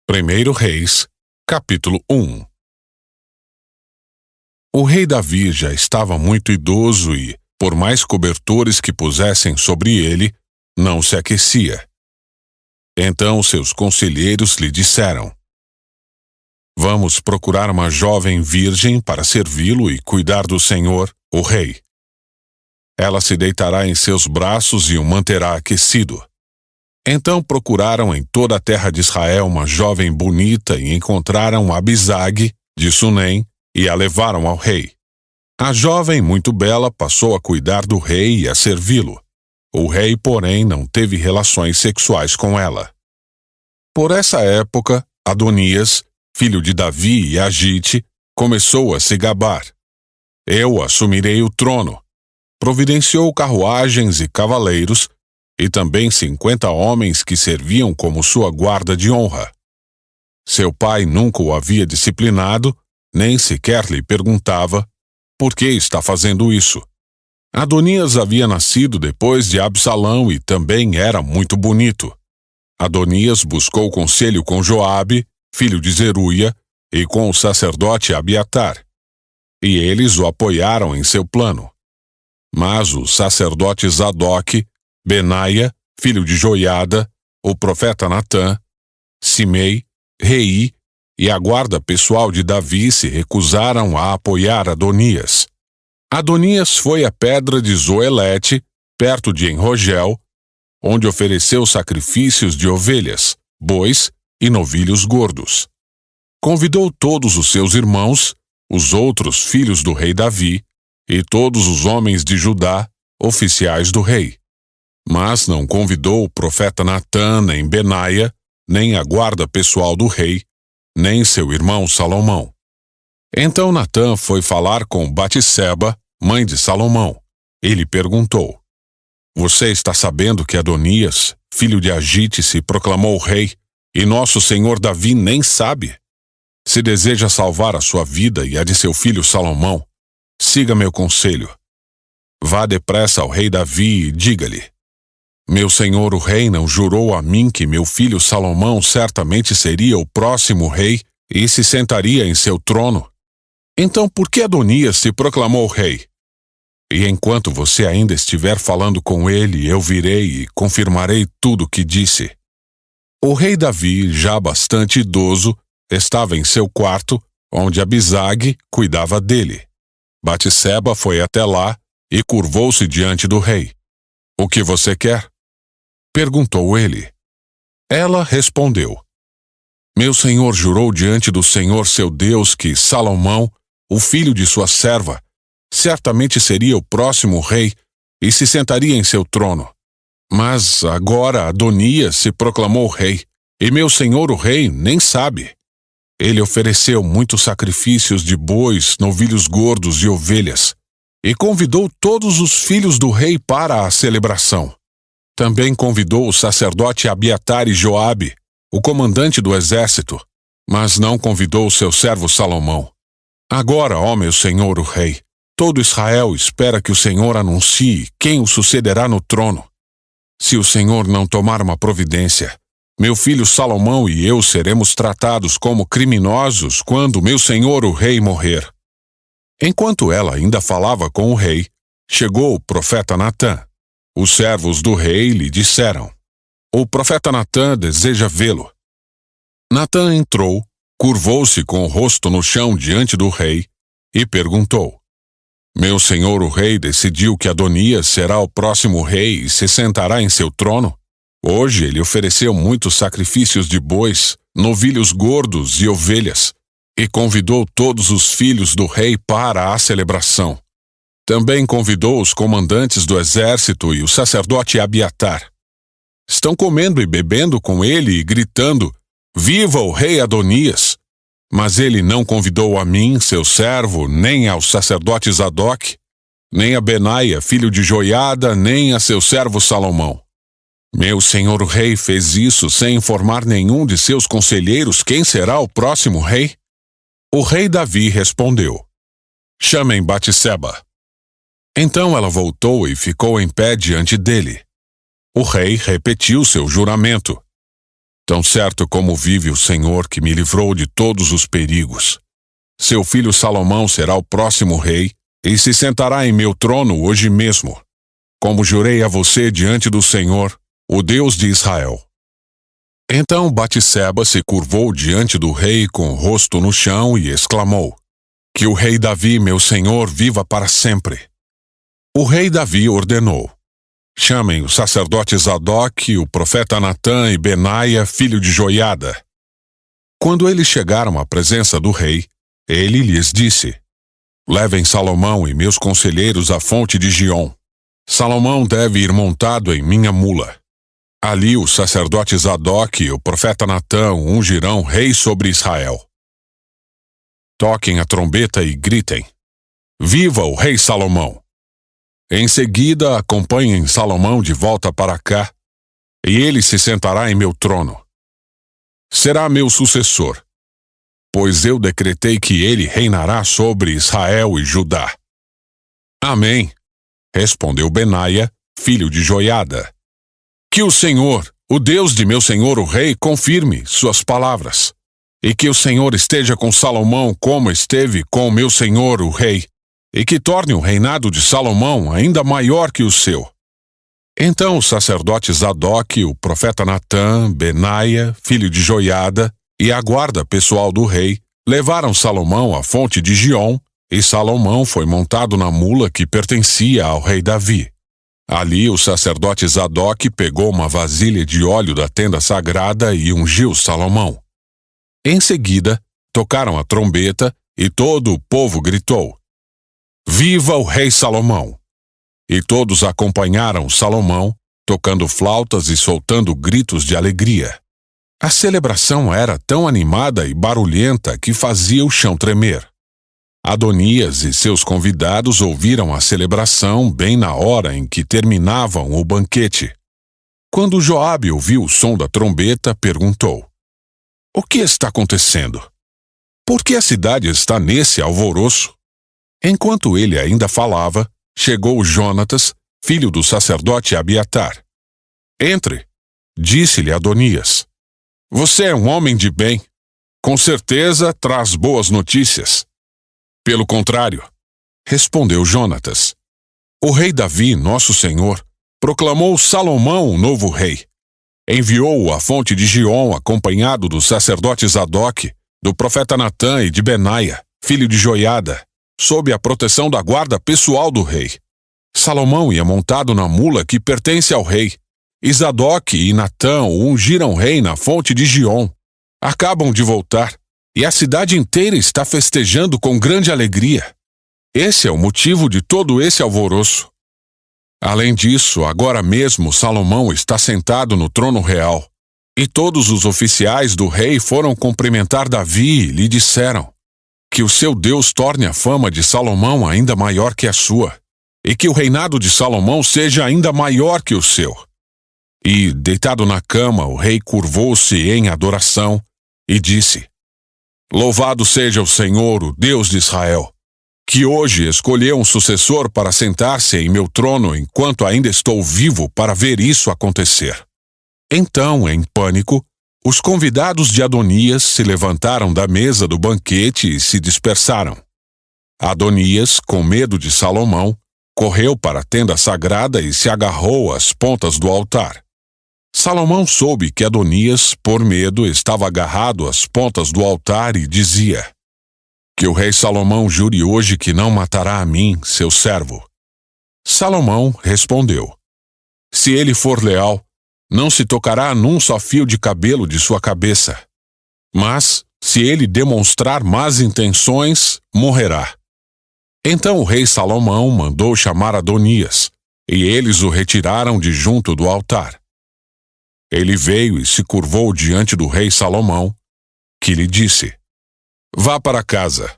1 Reis, capítulo 1. O rei Davi já estava muito idoso e, por mais cobertores que pusessem sobre ele, não se aquecia. Então seus conselheiros lhe disseram: Vamos procurar uma jovem virgem para servi-lo e cuidar do Senhor, o rei. Ela se deitará em seus braços e o manterá aquecido. Então procuraram em toda a terra de Israel uma jovem bonita e encontraram Abisag, de Sunem, e a levaram ao rei. A jovem, muito bela, passou a cuidar do rei e a servi-lo. O rei, porém, não teve relações sexuais com ela. Por essa época, Adonias, filho de Davi e Agite, começou a se gabar. Eu assumirei o trono. Providenciou carruagens e cavaleiros, e também 50 homens que serviam como sua guarda de honra. Seu pai nunca o havia disciplinado, nem sequer lhe perguntava: por que está fazendo isso? Adonias havia nascido depois de Absalão e também era muito bonito. Adonias buscou conselho com Joabe, filho de Zeruia, e com o sacerdote Abiatar. E eles o apoiaram em seu plano. Mas os sacerdotes Zadoque, Benaia, filho de Joiada, o profeta Natã, Simei, Rei e a guarda pessoal de Davi se recusaram a apoiar Adonias. Adonias foi à pedra de Zoelete, perto de Enrogel, onde ofereceu sacrifícios de ovelhas, bois e novilhos gordos. Convidou todos os seus irmãos, os outros filhos do rei Davi, e todos os homens de Judá, oficiais do rei. Mas não convidou o profeta Natã, nem Benaia, nem a guarda pessoal do rei, nem seu irmão Salomão. Então Natã foi falar com Batseba, mãe de Salomão. Ele perguntou: Você está sabendo que Adonias, filho de Agite, se proclamou rei, e nosso senhor Davi nem sabe? Se deseja salvar a sua vida e a de seu filho Salomão, siga meu conselho. Vá depressa ao rei Davi e diga-lhe: Meu senhor o rei não jurou a mim que meu filho Salomão certamente seria o próximo rei e se sentaria em seu trono? Então por que Adonias se proclamou rei? E enquanto você ainda estiver falando com ele, eu virei e confirmarei tudo o que disse. O rei Davi, já bastante idoso, estava em seu quarto, onde Abisag cuidava dele. Batseba foi até lá e curvou-se diante do rei. O que você quer? Perguntou ele. Ela respondeu: Meu senhor jurou diante do Senhor seu Deus que Salomão, o filho de sua serva, certamente seria o próximo rei e se sentaria em seu trono. Mas agora Adonias se proclamou rei, e meu senhor o rei nem sabe. Ele ofereceu muitos sacrifícios de bois, novilhos gordos e ovelhas, e convidou todos os filhos do rei para a celebração. Também convidou o sacerdote Abiatar e Joabe, o comandante do exército, mas não convidou seu servo Salomão. Agora, ó meu senhor o rei, todo Israel espera que o Senhor anuncie quem o sucederá no trono. Se o Senhor não tomar uma providência, meu filho Salomão e eu seremos tratados como criminosos quando meu senhor o rei morrer. Enquanto ela ainda falava com o rei, chegou o profeta Natã. Os servos do rei lhe disseram: O profeta Natã deseja vê-lo. Natã entrou, curvou-se com o rosto no chão diante do rei e perguntou: Meu senhor o rei decidiu que Adonias será o próximo rei e se sentará em seu trono? Hoje ele ofereceu muitos sacrifícios de bois, novilhos gordos e ovelhas, e convidou todos os filhos do rei para a celebração. Também convidou os comandantes do exército e o sacerdote Abiatar. Estão comendo e bebendo com ele e gritando: Viva o rei Adonias! Mas ele não convidou a mim, seu servo, nem ao sacerdote Zadoque, nem a Benaia, filho de Joiada, nem a seu servo Salomão. Meu senhor o rei fez isso sem informar nenhum de seus conselheiros quem será o próximo rei? O rei Davi respondeu: Chamem Batseba. Então ela voltou e ficou em pé diante dele. O rei repetiu seu juramento: Tão certo como vive o Senhor que me livrou de todos os perigos. Seu filho Salomão será o próximo rei e se sentará em meu trono hoje mesmo, como jurei a você diante do Senhor, o Deus de Israel. Então Batseba se curvou diante do rei com o rosto no chão e exclamou: Que o rei Davi, meu senhor, viva para sempre. O rei Davi ordenou: Chamem o sacerdote Zadok, o profeta Natã e Benaia, filho de Joiada. Quando eles chegaram à presença do rei, ele lhes disse: Levem Salomão e meus conselheiros à fonte de Giom. Salomão deve ir montado em minha mula. Ali o sacerdote Zadok e o profeta Natã ungirão rei sobre Israel. Toquem a trombeta e gritem: Viva o rei Salomão! Em seguida, acompanhem Salomão de volta para cá, e ele se sentará em meu trono. Será meu sucessor, pois eu decretei que ele reinará sobre Israel e Judá. Amém, respondeu Benaia, filho de Joiada. Que o Senhor, o Deus de meu senhor o rei, confirme suas palavras, e que o Senhor esteja com Salomão como esteve com meu senhor o rei, e que torne o reinado de Salomão ainda maior que o seu. Então o sacerdote Zadok, o profeta Natã, Benaia, filho de Joiada, e a guarda pessoal do rei, levaram Salomão à fonte de Giom, e Salomão foi montado na mula que pertencia ao rei Davi. Ali o sacerdote Zadok pegou uma vasilha de óleo da tenda sagrada e ungiu Salomão. Em seguida, tocaram a trombeta e todo o povo gritou: Viva o rei Salomão! E todos acompanharam Salomão, tocando flautas e soltando gritos de alegria. A celebração era tão animada e barulhenta que fazia o chão tremer. Adonias e seus convidados ouviram a celebração bem na hora em que terminavam o banquete. Quando Joabe ouviu o som da trombeta, perguntou: O que está acontecendo? Por que a cidade está nesse alvoroço? Enquanto ele ainda falava, chegou Jonatas, filho do sacerdote Abiatar. Entre, disse-lhe Adonias. Você é um homem de bem. Com certeza traz boas notícias. Pelo contrário, respondeu Jonatas. O rei Davi, nosso senhor, proclamou Salomão o novo rei. Enviou-o à fonte de Giom acompanhado do sacerdote Zadok, do profeta Natã e de Benaia, filho de Joiada, sob a proteção da guarda pessoal do rei. Salomão ia montado na mula que pertence ao rei, e Zadok e Natã o ungiram rei na fonte de Giom. Acabam de voltar, e a cidade inteira está festejando com grande alegria. Esse é o motivo de todo esse alvoroço. Além disso, agora mesmo Salomão está sentado no trono real, e todos os oficiais do rei foram cumprimentar Davi e lhe disseram: Que o seu Deus torne a fama de Salomão ainda maior que a sua, e que o reinado de Salomão seja ainda maior que o seu. E, deitado na cama, o rei curvou-se em adoração e disse: Louvado seja o Senhor, o Deus de Israel, que hoje escolheu um sucessor para sentar-se em meu trono enquanto ainda estou vivo para ver isso acontecer. Então, em pânico, os convidados de Adonias se levantaram da mesa do banquete e se dispersaram. Adonias, com medo de Salomão, correu para a tenda sagrada e se agarrou às pontas do altar. Salomão soube que Adonias, por medo, estava agarrado às pontas do altar e dizia: Que o rei Salomão jure hoje que não matará a mim, seu servo. Salomão respondeu: Se ele for leal, não se tocará num só fio de cabelo de sua cabeça. Mas, se ele demonstrar más intenções, morrerá. Então o rei Salomão mandou chamar Adonias, e eles o retiraram de junto do altar. Ele veio e se curvou diante do rei Salomão, que lhe disse: Vá para casa,